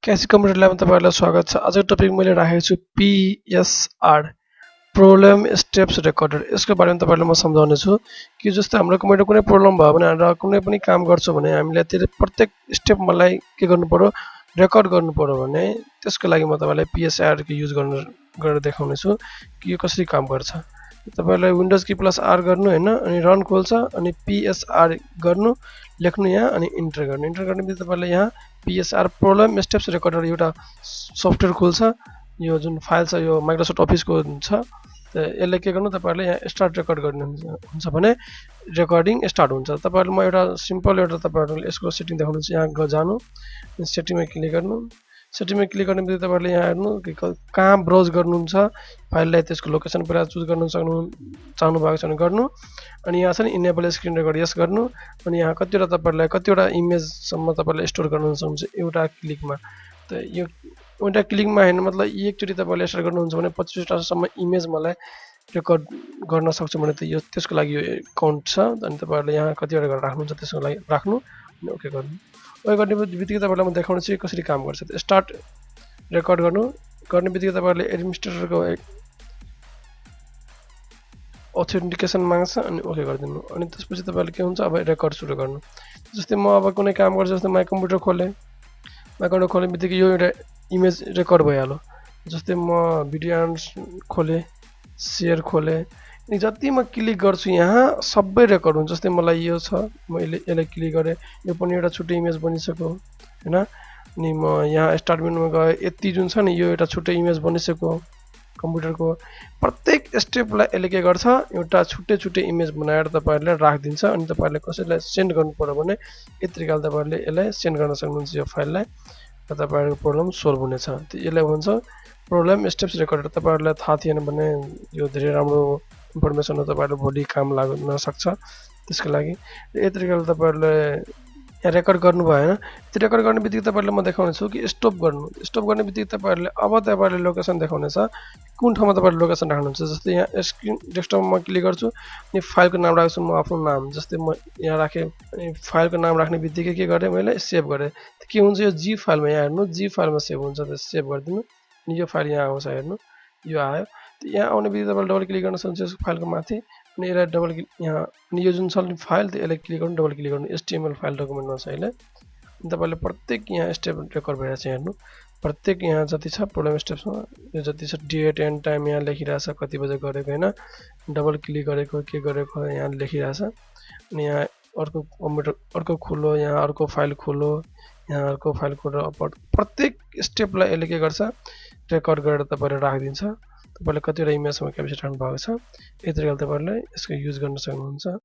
क्यासी computer ल्याबमा तपाईँहरूलाई स्वागत छ। आजको टपिक मैले राखेको छु पिएसआर, प्रब्लम स्टेप्स रेकर्डर। यसको बारेमा तपाईँहरूलाई म सम्झाउने छु कि जस्तो हाम्रो कम्प्युटर कुनै प्रब्लम भयो भने र कुनै पनि काम गर्छौँ भने हामीले त्यो प्रत्येक स्टेपलाई के गर्नु पर्यो, रेकर्ड गर्नु पर्यो भने त्यसको लागि म तपाईँलाई पिएसआर को युज गरेर देखाउने छु कि यो कसरी काम गर्छ। तपाईँलाई विन्डोज की प्लस आर गर्नु हैन, अनि रन खोल्छ, अनि पिएसआर गर्नु, लेख्नु यहाँ, अनि इन्टर गर्नु। इन्टर गर्ने बित्तिकै तपाईँले यहाँ पिएसआर प्रब्लम स्टेप्स रेकर्डर एउटा सफ्टवेयर खोल्छ। यो जुन फाइल छ यो माइक्रोसफ्ट अफिसको हुन्छ। यसले के गर्नु, तपाईँहरूले यहाँ स्टार्ट रेकर्ड गर्नुहुन्छ भने रेकर्डिङ स्टार्ट हुन्छ। तपाईँहरूले म एउटा सिम्पल एउटा तपाईँहरूले यसको सेटिङ देखाउनुहुन्छ। यहाँ जानु, सेटिङमा क्लिक गर्नु। सेटिङमा क्लिक गर्ने बित्तिकै तपाईँहरूले यहाँ हेर्नु कि कहाँ ब्राउज गर्नुहुन्छ फाइललाई, त्यसको लोकेसन पहिला चुज गर्न चाहनु भएको छ भने गर्नु, अनि यहाँ छ नि इनेबल स्क्रिन रेकर्ड यस गर्नु, अनि यहाँ कतिवटा तपाईँहरूलाई कतिवटा इमेजसम्म तपाईँले स्टोर गर्न सक्नुहुन्छ एउटा क्लिकमा। त यो एउटा क्लिकमा हेर्नु मतलब एकचोटि तपाईँले स्टोर गर्नुहुन्छ भने 25टासम्म इमेज मलाई रेकर्ड गर्न सक्छु भने त यो त्यसको लागि यो काउन्ट छ। अनि तपाईँहरूले यहाँ कतिवटा गरेर राख्नुहुन्छ त्यसको लागि राख्नु, अनि ओके गर्नु। ओके गर्ने बित्तिकै तपाईँलाई म देखाउने छु कसरी काम गर्छ। स्टार्ट रेकर्ड गर्ने बित्तिकै तपाईँहरूले एडमिनिस्ट्रेटरको अथेन्टिकेसन माग्छ, अनि ओके गरिदिनु। अनि त्यसपछि तपाईँले के हुन्छ, अब रेकर्ड सुरु गर्नु। जस्तै म अब कुनै काम गर्छु, जस्तै माई कम्प्युटर खोलेँ। माई कम्प्युटर खोल्ने बित्तिकै यो एउटा इमेज रेकर्ड भइहाल्यो। जस्तै म भिडियो खोलेँ, सेयर खोलेँ, अनि जति म क्लिक गर्छु यहाँ सबै रेकर्ड हुन्छ। जस्तै मलाई यो छ, मैले यसलाई क्लिक गरेँ, यो पनि एउटा छुट्टै इमेज बनिसक्यो हैन। अनि म यहाँ स्टार्ट मेनुमा गएँ, यति जुन छ नि यो एउटा छुट्टै इमेज बनिसक्यो। कम्प्युटरको प्रत्येक स्टेपलाई यसले के गर्छ, एउटा छुट्टै छुट्टै इमेज बनाएर तपाईँहरूले राखिदिन्छ। अनि तपाईँहरूले कसैलाई सेन्ड गर्नु पर्यो भने यति तरिकाले तपाईँहरूले यसलाई सेन्ड गर्न सक्नुहुन्छ यो फाइललाई, र तपाईँहरूको प्रब्लम सोल्भ हुनेछ। यसलाई भन्छ प्रब्लम स्टेप्स रेकर्डर। तपाईँहरूलाई थाहा थिएन भने यो धेरै राम्रो इन्फर्मेसन हो, तपाईँहरूले भोलि काम लाग्न सक्छ। त्यसको लागि यति तरिकाले तपाईँहरूले यहाँ रेकर्ड गर्नुभयो होइन। त्यो रेकर्ड गर्ने बित्तिकै तपाईँहरूले म देखाउने छु कि स्टप गर्नु। स्टप गर्ने बित्तिकै तपाईँहरूले अब तपाईँहरूले लोकेसन देखाउनेछ कुन ठाउँमा तपाईँले लोकेसन राख्नुहुन्छ। जस्तै यहाँ स्क्रिन डेस्कटपमा क्लिक गर्छु, अनि फाइलको नाम राख्छु म आफ्नो नाम। जस्तै म यहाँ राखेँ, अनि फाइलको नाम राख्ने बित्तिकै के गरेँ, मैले सेभ गरेँ। के हुन्छ यो जी फाइलमा, यहाँ हेर्नु जी फाइलमा सेभ हुन्छ। त्यो सेभ गरिदिनु, अनि यो फाइल यहाँ आउँछ हेर्नु, यो आयो। यहाँ आउने बित्तिकै तपाईँले डबल क्लिक गर्न सक्नुहुन्छ फाइलको माथि, अनि यसलाई डबल क्लिक यहाँ, अनि यो जुन छ फाइल त्यो यसलाई क्लिक गर्नु, डबल क्लिक गर्नु। एचटीएमएल फाइल डकुमेन्टमा छ अहिले। अनि तपाईँले प्रत्येक यहाँ स्टेप रेकर्ड भइरहेको छ हेर्नु। प्रत्येक यहाँ जति छ प्रब्लम स्टेप्समा यो जति छ डेट एन्ड टाइम यहाँ लेखिरहेछ, कति बजे गरेको होइन, डबल क्लिक गरेको के गरेको यहाँ लेखिरहेछ। अनि यहाँ अर्को कम्प्युटर अर्को खोलो, यहाँ अर्को फाइल खोलो, यहाँ अर्को फाइल खोलेर प्रत्येक स्टेपलाई यसले के गर्छ, रेकर्ड गरेर तपाईँले राखिदिन्छ। तपाईँले कतिवटा इमेजमा क्याप्चर राख्नु भएको छ। यति तरिकाले तपाईँहरूले यसको युज गर्न सक्नुहुन्छ।